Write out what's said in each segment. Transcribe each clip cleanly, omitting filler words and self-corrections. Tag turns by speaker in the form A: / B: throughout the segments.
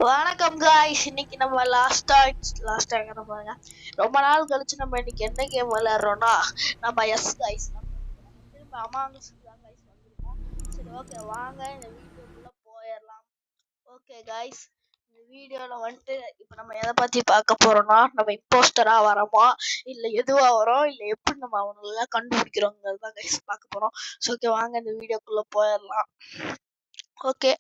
A: வணக்கம் காய்ஸ். இன்னைக்கு நம்ம லாஸ்டா என்ன பாருங்க, ரொம்ப நாள் கழிச்சு நம்ம இன்னைக்கு என்ன கேம் விளையாடுறோம்னா, நம்ம காய்ஸ் திரும்ப அமாங்கஸ்க்கு தான் காய்ஸ் வந்திருக்கோம். சரி, ஓகே, வாங்க இந்த வீடியோக்குள்ள போயிடலாம். ஓகே காய்ஸ், இந்த வீடியோல வந்துட்டு இப்போ நம்ம எதை பத்தி பார்க்க போறோம்னா, நம்ம இம்போஸ்டரா வரோமா, இல்ல எதுவா வரோம், இல்ல எப்படி நம்ம அவங்களெல்லாம் கண்டுபிடிக்கிறோங்கிறது தான் காய்ஸ் பார்க்க போறோம். ஓகே, வாங்க இந்த வீடியோக்குள்ள போயிடலாம். ஓகே,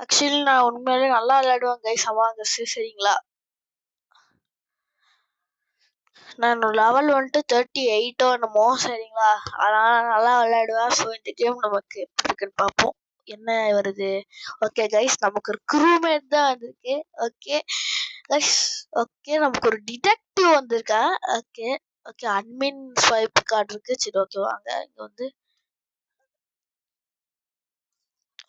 A: ஆக்சுவலி நான் உண்மையிலே நல்லா விளையாடுவேன் கைஸ் அமாங்கஸ். சரிங்களா, நான் லெவல் வந்துட்டு 38 என்னமோ. சரிங்களா, அதனால நல்லா விளையாடுவேன். ஸோ இந்த கேம் நமக்கு எப்படி இருக்குன்னு பார்ப்போம். என்ன வருது? ஓகே கைஸ், நமக்கு ஒரு க்ரூமேட் தான் வந்திருக்கு. ஓகே கைஸ், ஓகே, நமக்கு ஒரு டிடெக்டிவ் வந்திருக்கா. Okay okay, admin swipe card இருக்கு. சரி, ஓகே, வாங்க இங்க வந்து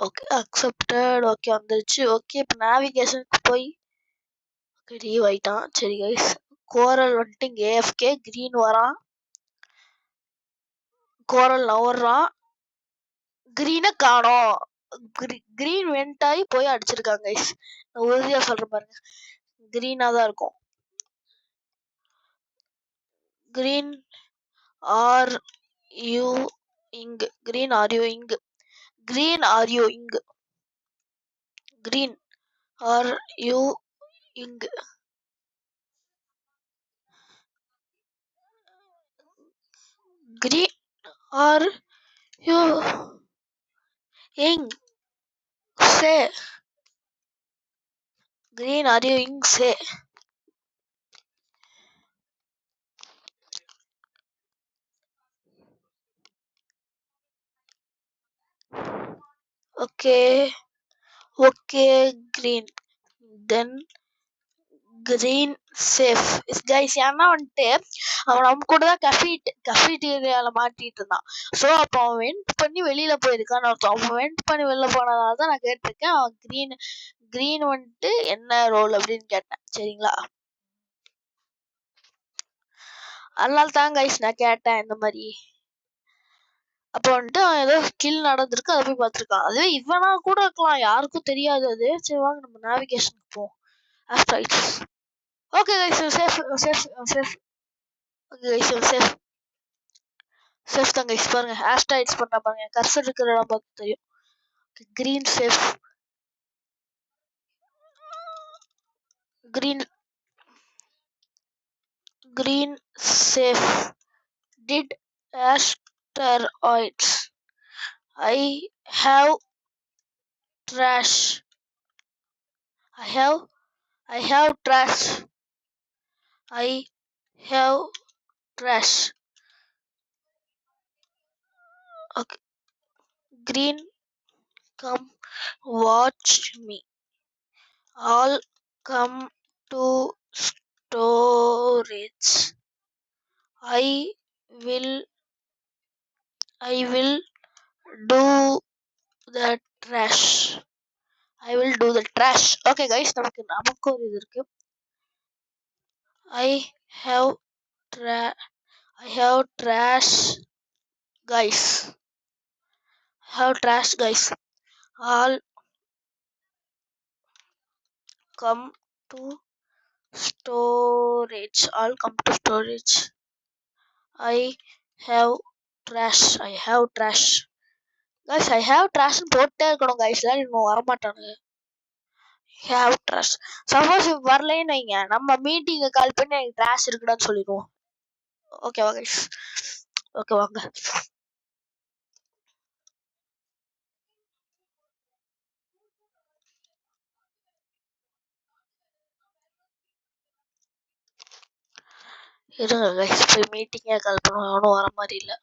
A: ஓகே அக்செப்டட். ஓகே வந்துருச்சு. ஓகே, இப்போ நேவிகேஷனுக்கு போய் லீவ் ஆயிட்டான். சரி கைஸ், கோரல் வந்துட்டு இங்கே ஏஎஃப்கே, கிரீன் வரான், கோரல் நவர்றான், கிரீனை காணோம். கிரீன் வெண்ட் ஆகி போய் அடிச்சிருக்காங்க கைஸ். நான் உறுதியா சொல்றேன் பாருங்க, கிரீனா தான் இருக்கும். கிரீன் ஆர் யூ இங், கிரீன் ஆர் யூ இங், கிரீன் ஆர் யூ இங், கிரீன் ஆர் யூ இங், கிரீன் ஆர் யூ இங் சே, கிரீன் ஆர் யூ இங் சே. Okay, okay, green. Then green safe. Guys, ஏன்னா வந்துட்டு அவன் நம்ம கூட தான் கஃபீட்டீரியால மாட்டிட்டு இருந்தான். ஸோ அப்போ அவன் வெண்ட் பண்ணி வெளியில போயிருக்கான்னு அர்த்தம். அவன் வெண்ட் பண்ணி வெளில போனதால தான் நான் கேட்டிருக்கேன். அவன் கிரீன் வந்துட்டு என்ன ரோல் அப்படின்னு கேட்டேன். சரிங்களா, அதனால தான் கைஸ் நான் கேட்டேன் இந்த மாதிரி. அப்போ வந்துட்டு அவன் ஏதோ கில் நடந்திருக்கு, அதை போய் பார்த்துருக்கான். அதுவே இவனா கூட இருக்கலாம், யாருக்கும் தெரியாது அது. சரி, வாங்க நம்ம நேவிகேஷனுக்கு போவோம். Asteroids. Okay guys, safe safe safe. Okay guys, safe safe தான் கைஸ். பாருங்க, ஆஸ்ட்ராய்ட்ஸ் பண்ண பாருங்க, கர்சர் இருக்கிற இடம் பார்த்து தெரியும். Green safe, green safe did asteroids. I have trash. I have trash. I have trash. Okay, green, come watch me. All come to storage. I will do the trash. I will do the trash. Okay guys, நமக்கு ஒரு இது இருக்கு. I have trash guys. All come to storage. I have trash. Guys, I have trash போட்டே இருக்கணும் guys, இல்லை இன்னும் வரமாட்டானுங்க. have trash. Suppose வரலைன்னு வைங்க, நம்ம மீட்டிங்கை கால் பண்ணி எனக்கு ட்ராஷ் இருக்குடான்னு சொல்லிடுவோம். ஓகேவா கைஸ்? ஓகே, வாங்க. இருங்க கைஸ், போய் மீட்டிங்கே கால் பண்ணுவோம். அவனும் வர மாதிரி இல்லை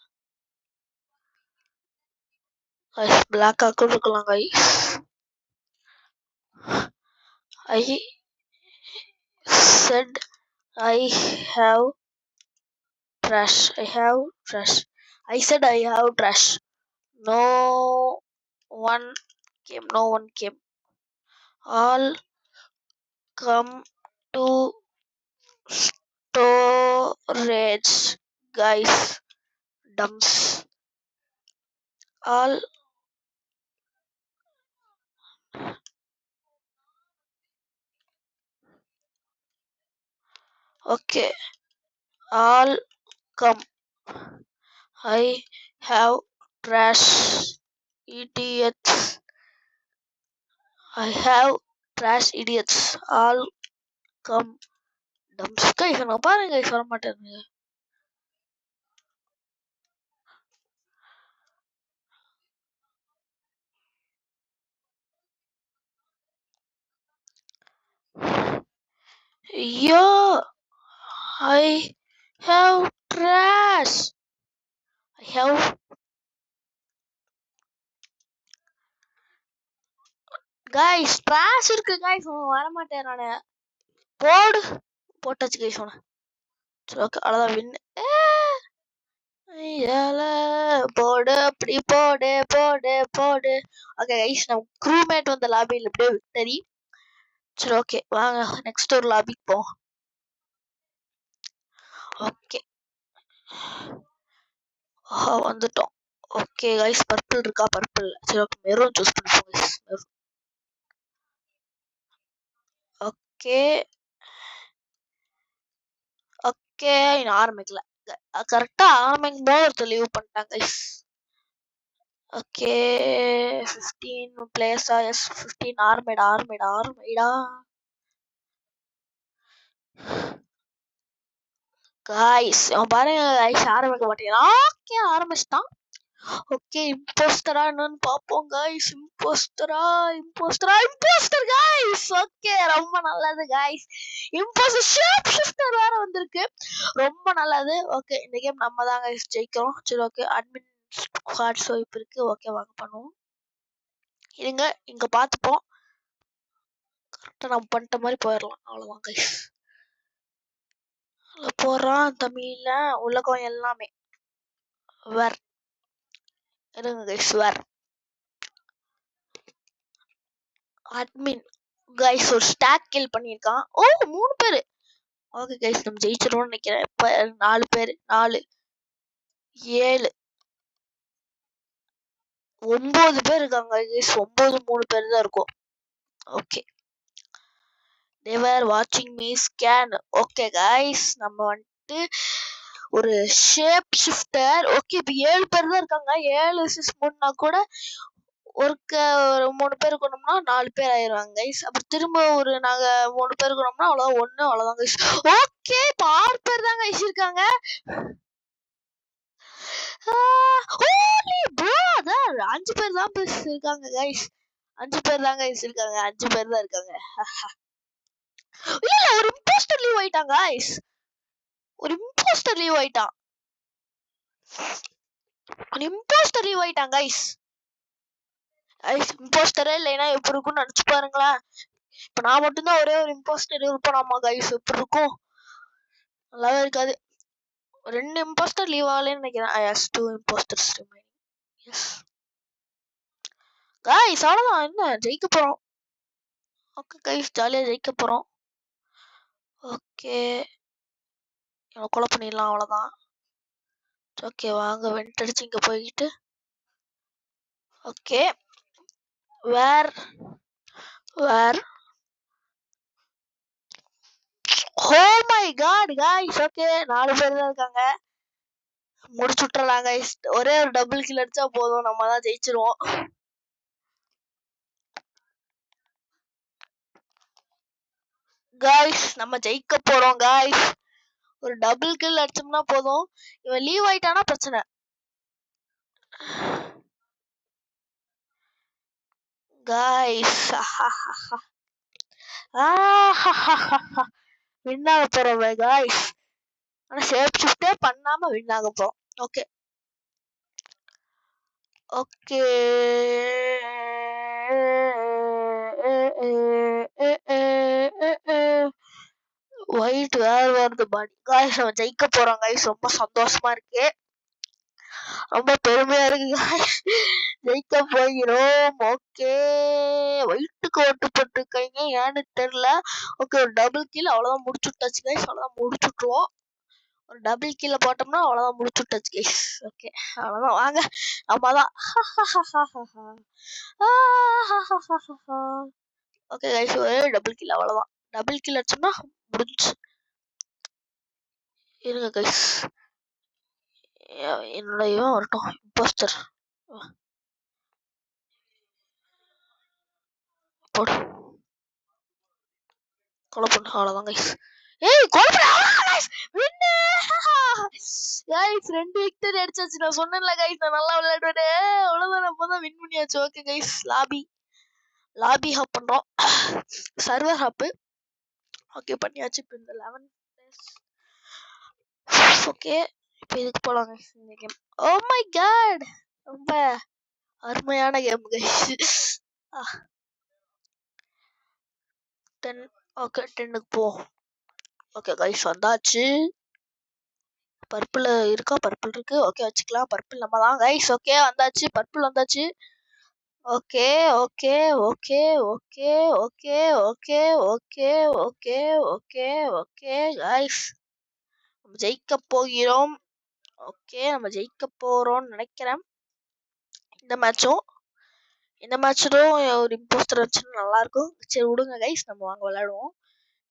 A: கைஸ். பிளாக் ஆக்கும் இருக்கலாம் guys. I said I have trash. I said I have trash. No one came. All come to storage guys. Dumps. All Okay, all come. I have trash idiots. I have trash idiots. All come. Damska இவனை பாருங்க சொல்ல மாட்டேங்க. Yo, I have trash. I have guys trash இருக்கு guys வர மாட்டேன் நானு. போடு போட்டாச்சு guys உன. சரி ஓகே அவ்வளோதான் வின். போடு அப்படி போடு போடு போடு. ஓகே கைஸ் நம்ம க்ரூமேட் வந்த லாபியில் இப்படியே விக்டரி. சரி ஓகே வாங்க நெக்ஸ்ட் ஒரு லாபிக்கு போவோம். ஓகே வந்துட்டோம். ஓகே கைஸ் பர்பிள் இருக்கா? பர்பிள். சரி ஓகே மெரூன் சூஸ் பண்ணிப்போம் கைஸ். ஓகே ஓகே இன்னும் ஆரம்பிக்கல. கரெக்டா ஆரம்பிக்கும் போது ஒருத்தர் லீவ் பண்ணிட்டாங்க கைஸ். ஓகே 15 பிளேயர்ஸா? எஸ் 15 ஆர்மேடா. காய்ஸ் அவன் பாருங்க காய்ஸ் ஆரம்பிக்க மாட்டேங்கிறான். ஓகே ஆரம்பிச்சிட்டான். ஓகே இம்போஸ்டரா என்னன்னு பாப்போம் காய்ஸ். Impostor guys. ஓகே ரொம்ப நல்லது காய்ஸ். இம்போஸ்டர் ஷிஃப்டர் வேற வந்திருக்கு. ரொம்ப நல்லது. ஓகே இந்த கேம் நம்ம தான் காய்ஸ் ஜெயிக்கிறோம். சரி ஓகே அட்மின் ஸ்குவாட் ஸ்வைப் இருக்கு. ஓகே வாங்க பண்ணுவோம். இருங்க இங்க பாத்துப்போம். கரெக்டா நம்ம பண்ணிட்ட மாதிரி போயிடலாம். அவ்வளவுதான் கைஸ். போடுறான் தமிழ்ல உலகம் எல்லாமே வேர் இருங்க கைஸ் வேர் அட்மின் கைஸ் ஒரு ஸ்டாக் கில் பண்ணியிருக்கான். ஓ 3 பேரு. ஓகே கைஸ் நம்ம ஜெயிச்சிருவோம்னு நினைக்கிறேன். இப்ப 4 பேரு 4 7 9 பேர் இருக்காங்க கைஸ். 9 3 பேர் தான் இருக்கும். Okay they were watching me scan. Okay guys நம்ம வந்துட்டு ஒரு ஷேப் ஷிஃப்டர். ஓகே இப்போ 7 பேர் தான் இருக்காங்க. 7 6 கூட ஒரு 3 பேர் கொண்டோம்னா 4 பேர் ஆயிடுவாங்க கைஸ். அப்புறம் திரும்ப ஒரு நாங்க 3 பேர் கொண்டோம்னா அவ்வளோதான் கைஸ். ஓகே இப்போ 6 பேர் தான் கைஸ் இருக்காங்க. ப்ரோ அதான் 5 பேர் தான் இருக்காங்க கைஸ். 5 பேர் தான் கைஸ் இருக்காங்க. 5 பேர் தான் இருக்காங்க. இல்ல ஒரு இம்போஸ்டர் லீவ் ஆயிட்டான் கைஸ். ஒரு இம்போஸ்டர் லீவ் ஆயிட்டான் கைஸ். இம்போஸ்டரே இல்லைன்னா எப்படி இருக்கும்னு நினைச்சு பாருங்களேன். இப்ப நான் மட்டும்தான் ஒரே ஒரு இம்போஸ்டர் இருப்போம் கைஸ். எப்படி இருக்கும்? நல்லாவே இருக்காது. 2 இம்போஸ்டர் லீவ் ஆகலன்னு நினைக்கிறேன். Yes 2 impostors remaining. Yes guys அவ்வளவுதான். என்ன ஜெயிக்க போறோம். ஓகே கைஸ் ஜாலியா ஜெயிக்க போறோம். ஓகே கொலை பண்ணிடலாம் அவ்வளவுதான். ஓகே வாங்க வெண்ட் அடிச்சு இங்க போயிட்டு. Okay where oh my god guys. Okay 4 பேர் தான் இருக்காங்க. முடிச்சு விட்டுறலாம் गाइस. ஒரே ஒரு டபுள் கில் அடிச்சா போதும். நம்ம தான் ஜெயிச்சிருவோம். गाइस நம்ம ஜெயிக்க போறோம் गाइस. ஒரு டபுள் கில் அடிச்சோம்னா போதும். இவன் லீவ் ஆயிட்டானா பிரச்சனை. गाइस வின் ஆக போறோம் गाइस. ஆனா ஷேப் ஷிஃப்டே பண்ணாம வின் ஆக போறோம். ஓகே ஓகே ஒயிட் வேர் வருது பாடி. गाइस நம்ம ஜெயிக்க போறோம் गाइस. ரொம்ப சந்தோஷமா இருக்கு. ரொம்ப பெருமையா இருக்கு गाइस. ஜெயிக்க போகிறோம். ஓகே ஒயிட்டுக்கு ஓட்டு போட்டுருக்கீங்க ஏன்னு தெரியல. ஓகே ஒரு டபுள் கில் அவ்வளவுதான் முடிச்சுட்டாச்சு गाइस. அவ்வளவுதான் முடிச்சுட்டுருவோம். ஒரு டபுள் கில்ல போட்டோம்னா அவ்வளவுதான் முடிச்சுட்டாச்சு गाइस. ஓகே அவ்வளவுதான் வாங்க நம்மதான். ஓகே गाइस ஒரே டபுள் கில் அவ்வளவுதான். டபுள் கில் அடிச்சோம்னா முடிஞ்சு. இருங்க கைஸ், என்னோட இவன் வரட்டும், இம்போஸ்டர் போடு, கொலை பண்ணு, அவ்வளோதான் கைஸ். ஏய் கொலை பண்ணு, அவ்வளோதான் கைஸ், வின்னு கைஸ். 2 விக்டரி அடிச்சாச்சு. நான் சொன்னேன்ல கைஸ், நான் நல்லா விளையாடுவேன். அவ்வளோதான், நம்ம தான் வின் பண்ணியாச்சு. ஓகே கைஸ், லாபி ஹப் பண்றோம், சர்வர் ஹப். ஓகே பண்ணியாச்சு. இப்போ இந்த 11 ஓகே, இப்போ இதுக்கு போலாம் கைஸ். இந்த கேம், ஓ மை காட், ரொம்ப அருமையான கேம் கைஸ். 10, ஓகே 10க்கு போ. ஓகே கைஸ், வந்தாச்சு. பர்பிள் இருக்கா? பர்பிள் இருக்கு. ஓகே வச்சுக்கலாம். பர்பிள் நம்ம தான் கைஸ். ஓகே வந்தாச்சு, பர்பிள் வந்தாச்சு. Okay okay okay okay okay okay okay okay okay okay guys, நம்ம ஜெயிக்க போகிறோம். ஓகே, நம்ம ஜெயிக்க போறோம்னு நினைக்கிறேன். இந்த மேட்சும் ஒரு இம்போஸ்டர் வச்சுன்னா நல்லா இருக்கும். சரி விடுங்க கைஸ், நம்ம வாங்க விளையாடுவோம்.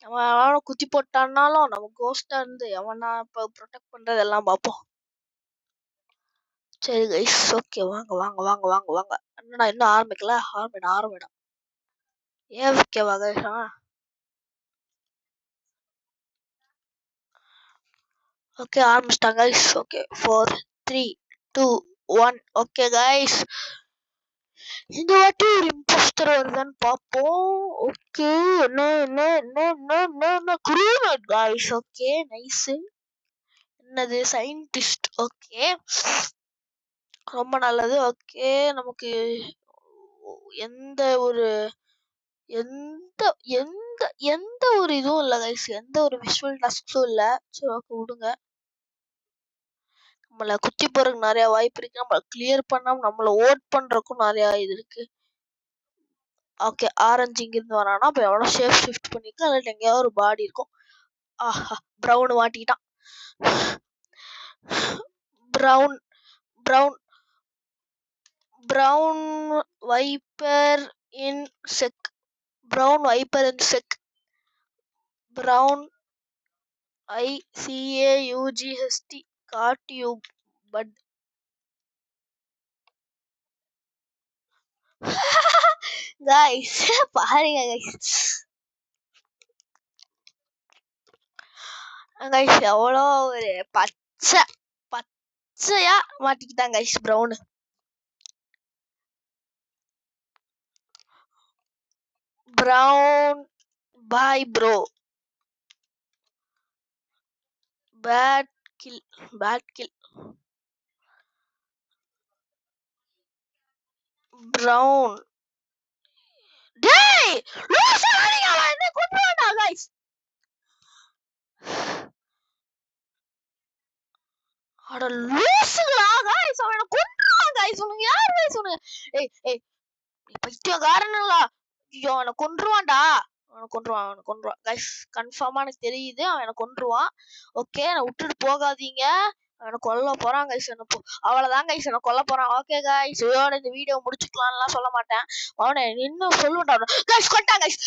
A: நம்ம குத்தி போட்டான்னாலும் நம்ம கோஸ்டா இருந்து எவனா இப்போ ப்ரொடெக்ட் பண்றதெல்லாம் பார்ப்போம். சரி கைஸ், ஓகே வாங்க வாங்க வாங்க வாங்க வாங்க. என்னடா இன்னும் ஆரம்பிக்கல? ஆரம்பிடா. ஏன் ஓகேவா கைஸ்? ஓகே ஆரம்பிச்சிட்டாங்க கைஸ். ஓகே 4 3 2 1. ஓகே கைஸ், இந்த வாட்டி ஒரு இம்போஸ்டர் வருதான்னு பார்ப்போம். ஓகே, என்ன குரூமேட் கைஸ். Okay nice. என்னது சயின்டிஸ்ட்? ஓகே ரொம்ப நல்லது. ஓகே, நமக்கு எந்த ஒரு இதுவும் இல்லை கைஸ், எந்த ஒரு விஷுவல் டாஸ்க்கும் இல்லை. சரி ஓகே விடுங்க. நம்மளை குத்தி போறதுக்கு நிறைய வாய்ப்பு இருக்கு. நம்மளை கிளியர் பண்ணாம நம்மளை ஓட் பண்றதுக்கும் நிறைய இது இருக்கு. ஓகே, ஆரஞ்சு இங்கிருந்து வரானா, இப்போ எவ்வளோ ஷேப் ஷிஃப்ட் பண்ணிருக்கு. அதில் எங்கேயாவது ஒரு பாடி இருக்கும். ஆஹா, ப்ரௌன் மாட்டிக்கிட்டான். Brown brown brown viper in check. Brown viper in check. Brown ICAUGHT caught you but. Guys பாருங்க கைஸ், கைஸ் எவ்வளோ ஒரு பச்சையா மாட்டிக்கிட்டாங்க guys brown. Brown boy bro. Bad kill. Brown. டேய் லூசா, நீங்க என்ன கொன்னுவாடா கைஸ். அட லூசுங்களா கைஸ், அவனை கொன்னுவான் கைஸ். உனக்கு யார் கைஸ் உனக்கு? ஏய் பைத்தியக்காரனுங்களா? ஐயோ அவனை கொன்றுவான்டா. அவனை கொன்றுவான் கைஸ், கன்ஃபார்மா எனக்கு தெரியுது. அவனை கொன்றுவான். ஓகே, நான் விட்டுட்டு போகாதீங்க. அவனை கொல்ல போறான் கைஸ். அவ்வளவுதான் கைஸ், என்ன கொல்ல போறான். ஓகே கைஸ், இதோட இந்த வீடியோ முடிச்சுக்கலாம்லாம் சொல்ல மாட்டேன். அவனை இன்னும் சொல்லுடா கைஸ். கொண்டான் கைஸ்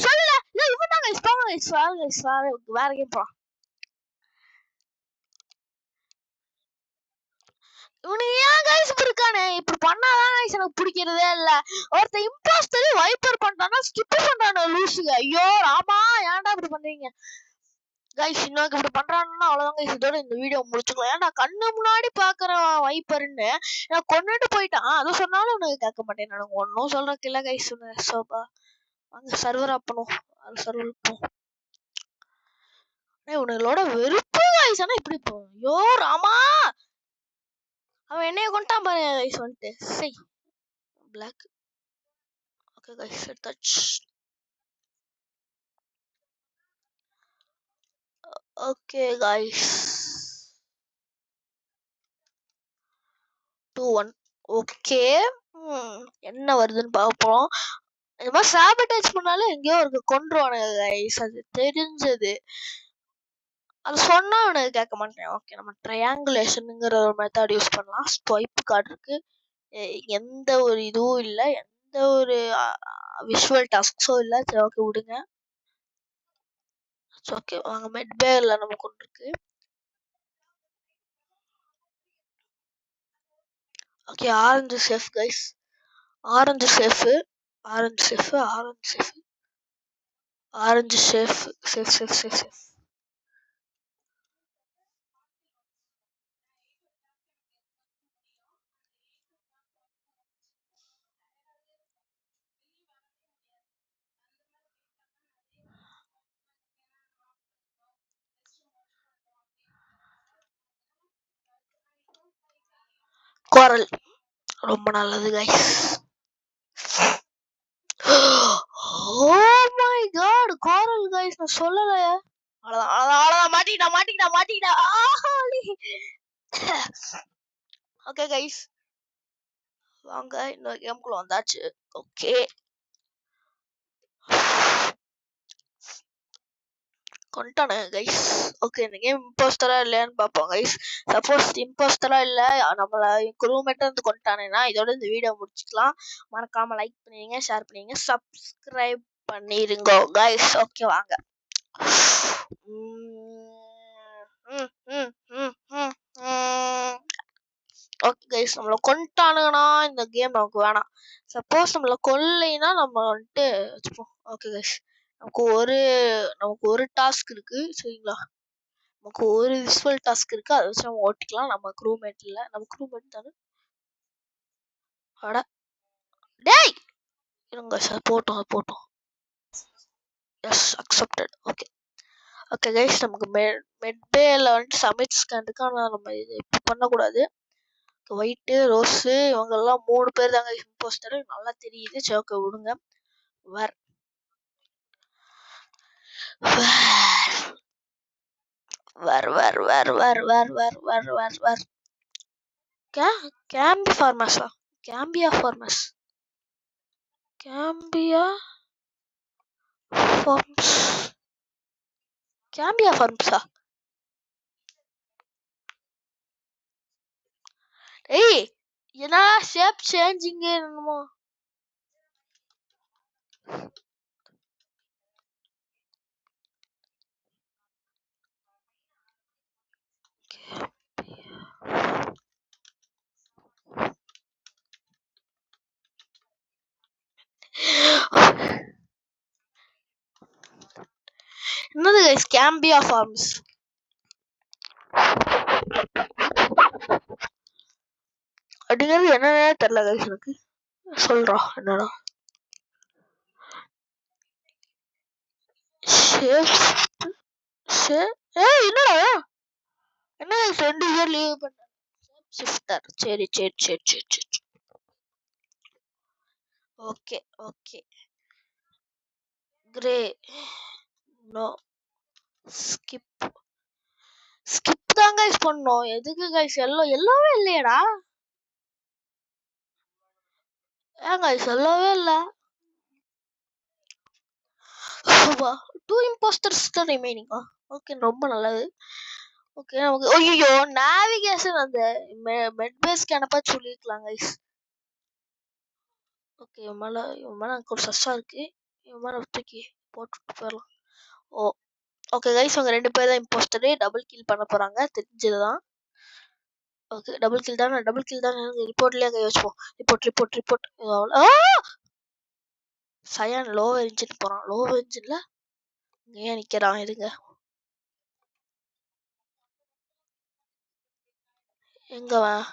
A: சொல்லல. இவன் தான் கைஸ். போங்க கைஸ், வேற கேம் போறான். இவனுக்கு ஏன் கைஸ் இப்படி இருக்கானே? இப்படி பண்ணாதான் கைஸ் எனக்கு பிடிக்கிறதே இல்ல. ஒருத்த இம்போஸ்டர் வைப்பர் பண்றானா, ஸ்கிப் பண்றானு லூசுங்க. ஐயோ ராமா, ஏன்டா இப்படி பண்றீங்க கைஸ்? இன்னொரு இப்படி பண்றானுன்னா அவ்வளவுதான் கைஸ், இதோட இந்த வீடியோ முடிச்சுக்கலாம். ஏன்டா கண்ணு முன்னாடி பாக்குற வைப்பர்ன்னு நான் கொண்டுட்டு போயிட்டான். அது சொன்னாலும் உனக்கு கேட்க மாட்டேன். எனக்கு ஒன்னும் சொல்றதுக்கு இல்ல கைஸ். சோபா அங்க சர்வர் அப்பணும், அது சர்வர் போ. உனங்களோட வெறுப்பு கைஸ். ஆனா இப்படி போ. ஐயோ ராமா, அவன் என்னைய கொண்டான் பாரு கைஸ். வந்துட்டு சரி black. Okay guys, touch. Okay guys, 2-1. Okay, என்ன வருதுன்னு பார்ப்போம். இந்த மாதிரி சாபடேஜ் பண்ணாலும் எங்கேயோ இருக்கு கொன்றுவானுங்க கைஸ், அது தெரிஞ்சது. அது சொன்னா அவனுக்கு கேட்க மாட்டேன். ஓகே, நம்ம ட்ரையாங்குலேஷனுங்கிற ஒரு மெத்தட் யூஸ் பண்ணலாம். ஸ்வைப் கார்டு இருக்கு. எந்த ஒரு இதுவும் இல்லை, எந்த ஒரு விஷுவல் டாஸ்க்ஸும் இல்லை. சரி ஓகே விடுங்க. ஓகே வாங்க மெட் பேல நமக்கு ஒன்று இருக்கு. Okay orange safe guys, orange safe, orange safe, orange safe, orange safe, safe safe safe safe. Coral ரொம்ப நல்லது guys. Oh my god coral guys, நான் சொல்லலையே. அவ்வளவுதான் மாட்டிக்கிட்டா. ஓகே கைஸ் வாங்க இன்னொரு கேம்குள்ள வந்தாச்சு. ஓகே கொண்டானே கைஸ். ஓகே இந்த கேம் இம்போஸ்டரா இல்லையான்னு பார்ப்போம் கைஸ். சப்போஸ் இம்போஸ்டரா இல்லை நம்மள குரூமேட்டா இருந்து கொண்டானேன்னா இதோட இந்த வீடியோ முடிச்சுக்கலாம். மறக்காம லைக் பண்ணிடுங்க, ஷேர் பண்ணிடுங்க, சப்ஸ்கிரைப் பண்ணிருங்க கைஸ். ஓகே வாங்க. ஓகே கைஸ் நம்மள கொண்டானுங்கன்னா இந்த கேம் நமக்கு வேணாம். சப்போஸ் நம்மள கொல்லைன்னா நம்ம வந்துட்டு வச்சுப்போம். ஓகே கைஸ் நமக்கு ஒரு டாஸ்க் இருக்கு சரிங்களா. நமக்கு ஒரு விசுவல் டாஸ்க் இருக்கு, அதை வச்சு நம்ம ஓட்டிக்கலாம். நம்ம க்ரூமேட் இல்லை, நம்ம க்ரூமேட் தானே. அட டேய் இருங்க சார், போட்டோம். Yes accepted. Okay okay guys நமக்கு மெட்பேல வந்துட்டு சமிட் ஸ்கேன் இருக்கு. ஆனால் நம்ம இது இப்போ பண்ணக்கூடாது. ஒயிட்டு ரோஸு இவங்கெல்லாம் 3 பேர் தாங்க இம்போஸ்டர், நல்லா தெரியுது. சோக்க விடுங்க. வேர் கேம்பி ஃபார்மஸா, கேம்பியா ஃபார்மஸ், கேம்பியா ஃபார்ம்ஸா. ஏய் என்னடா ஷேப் சேஞ்சிங் என்னமோ. என்னது கைஸ் கேம்பியா ஃபார்ம்ஸ்? அப்படிங்கிறது என்னன்னே தெரியல கைஸ் எனக்கு. சொல்றோம் என்னடா என்னடா என்ன கைஸ் 2 இயர் லீவ் பண்ண ஷிஃப்டர். சரி சரி சரி சரி சரி ஓகே ஓகே. கிரே நோ ஸ்கிப் தான் கைஸ் பண்ணோம். எதுக்கு கைஸ் எல்லாமே இல்லையடா. ஏன் கைஸ் எல்லாமே இல்லை. 2 இம்போஸ்டர்ஸ் தான் ரிமைனிங்கா. ஓகே ரொம்ப நல்லது. ஓகே நமக்கு ஐயோ நேவிகேஷன் அந்த மெட்பேஸ் கேனப்பா சொல்லிருக்கலாம் கைஸ். ஓகே இவன் மேல எனக்கு ஒரு சஸ்ஸா இருக்கு. இவன் மேல தூக்கி போட்டுட்டு போயிடலாம். ஓகே கைஸ் அவங்க 2 பேர் தான் இம்போஸ்டரு. டபுள் கில் பண்ண போறாங்க தெரிஞ்சதுதான். ஓகே டபுள் கில் தானே ரிப்போர்ட்லயே கை வச்சுப்போம். ரிப்போர்ட் சயான் லோ இன்ஜின் போறான். லோ இன்ஜின்ல ஏன் நிக்கிறான் இருங்க. எங்கவன்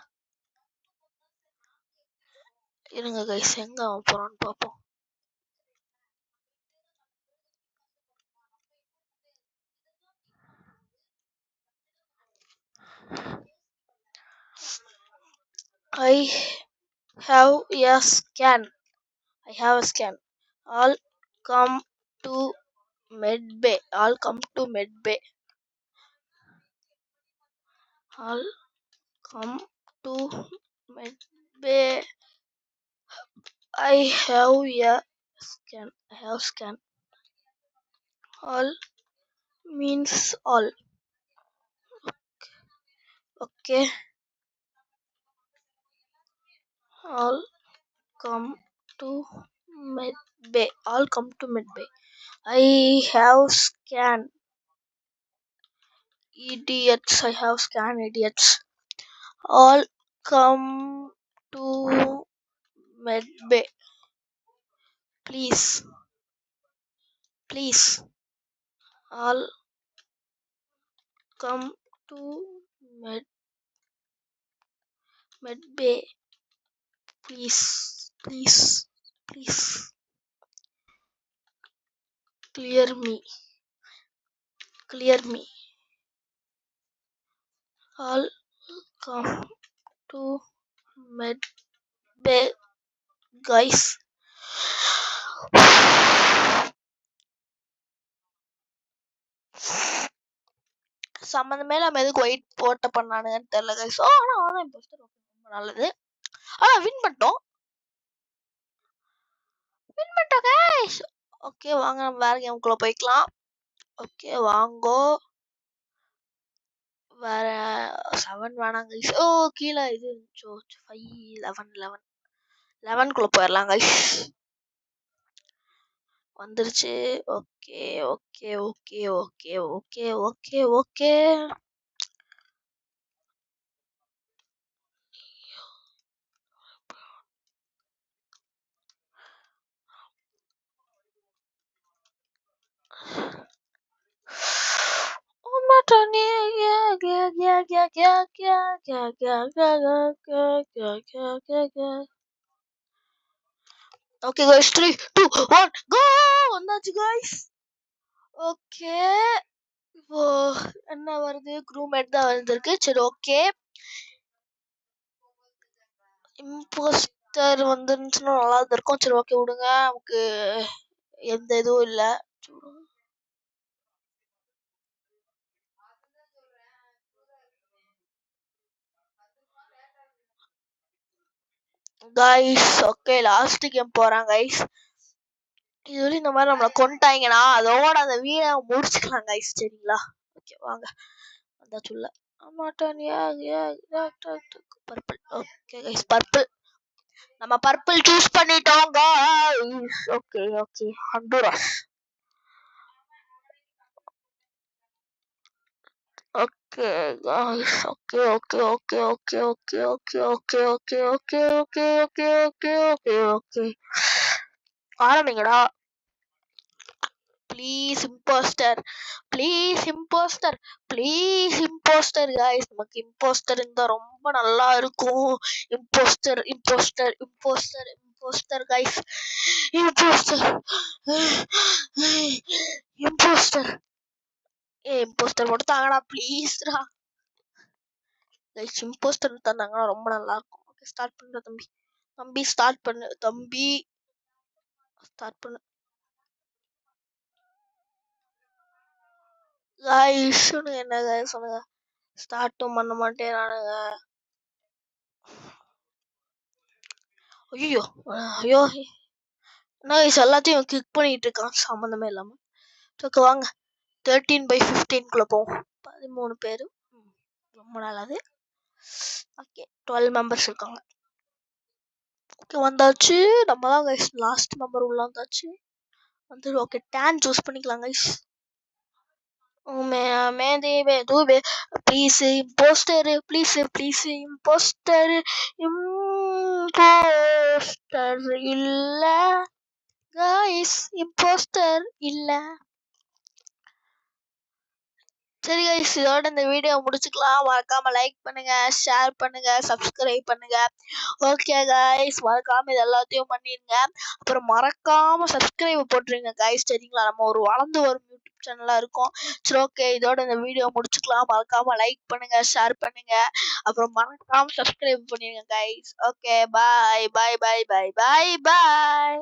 A: இருங்க கைஸ் எங்க அவன் போறான்னு பாப்போம். I have a scan. All come to medbay. All come to medbay. All come to medbay. I have scan. All means all. Okay. All come to medbay. All come to medbay. I have scan. idiots. I have scanned idiots. All come to medbay. Please. Please. All come to medbay. Please. Please. Please. Clear me. Clear me. All come to medbay, guys. சம்மந்தமே இல்லாம எதுக்கு white போட்ட பண்ணானுங்கன்னு தெரியல guys. ஆனா அதான் impostor. ரொம்ப நல்லது. Win பண்ணிட்டோம் கைஸ். ஓகே வாங்க நம்ம வேற கேமுக்குள்ள போய்க்கலாம். ஓகே வாங்கோ. வேற 7 வேணாம் கைஸ். கீழே இது 5 11 போயிடலாம் கைஸ். வந்துருச்சு. Okay okay okay okay okay okay okay okay guys 3 2 1 go வந்தாச்சு guys. ஓகே இப்போ என்ன வருது? க்ரூமேட் தான் வந்திருக்கு. சரி ஓகே. இம்போஸ்டர் வந்துருந்துச்சுன்னா நல்லா இருக்கும். சரி ஓகே விடுங்க. நமக்கு எந்த இதுவும் இல்லை. கைஸ் ஓகே லாஸ்ட் கேம் போறான் கைஸ். இதுவரை இந்த மாதிரி நம்மளை கொண்டாங்கன்னா அதோட அந்த வீடியோ முடிச்சுக்கலாம் கைஸ். சரிங்களா? ஓகே வாங்க வந்தாச்சு உள்ள. பர்பிள். Okay guys purple. நம்ம பர்பிள் சூஸ் பண்ணிட்டோம் guys. Okay okay Honduras. Okay guys okay okay okay okay okay okay okay okay okay okay okay okay okay okay ஆரம்பிங்கடா. Please impostor please impostor please impostor guys. நமக்கு impostor இருந்தா ரொம்ப நல்லா இருக்கும். Impostor impostor impostor impostor guys. Impostor impostor impostor மட்டும் தாங்கடா ப்ளீஸ்டா guys. Impostor தந்தாங்கன்னா ரொம்ப நல்லா இருக்கும். ஓகே ஸ்டார்ட் பண்ணுற தம்பி. தம்பி ஸ்டார்ட் பண்ணு. தம்பி ஸ்டார்ட் பண்ணு கைஸ். என்ன கைஸ் சொல்லுங்க. ஸ்டார்ட்டும் பண்ண மாட்டேறானுங்க. ஐயோ ஐயோ என்ன கைஸ் எல்லாத்தையும் கிளிக் பண்ணிட்டு இருக்கான் சம்மந்தமே இல்லாம. ஓகே வாங்க 13/15 போவோம். 13 பேர். ரொம்ப நல்லது. ஓகே 12 மெம்பர்ஸ் இருக்காங்க. ஓகே வந்தாச்சு. நம்ம தான் கைஸ் லாஸ்ட் மெம்பர் உள்ள வந்தாச்சு. வந்து ஓகே டேன் சூஸ் பண்ணிக்கலாம் guys. Please impostor please please impostor impostor இல்ல கைஸ் இம்போஸ்டர் இல்ல. சரி கைஸ் இதோட இந்த வீடியோ முடிச்சுக்கலாம். மறக்காம லைக் பண்ணுங்க, ஷேர் பண்ணுங்க, சப்ஸ்கிரைப் பண்ணுங்க. ஓகே கைஸ் மறக்காம இது எல்லாத்தையும் பண்ணிருங்க. அப்புறம் மறக்காம சப்ஸ்கிரைப் போட்டுருங்க கைஸ். சரிங்களா? நம்ம ஒரு வளர்ந்து வரும் யூடியூப் சேனலா இருக்கும். சரி ஓகே இதோட இந்த வீடியோ முடிச்சுக்கலாம். மறக்காம லைக் பண்ணுங்க, ஷேர் பண்ணுங்க, அப்புறம் மறக்காம சப்ஸ்கிரைப் பண்ணிருங்க கைஸ். ஓகே பாய் பாய் பாய் பாய் பாய் பாய்.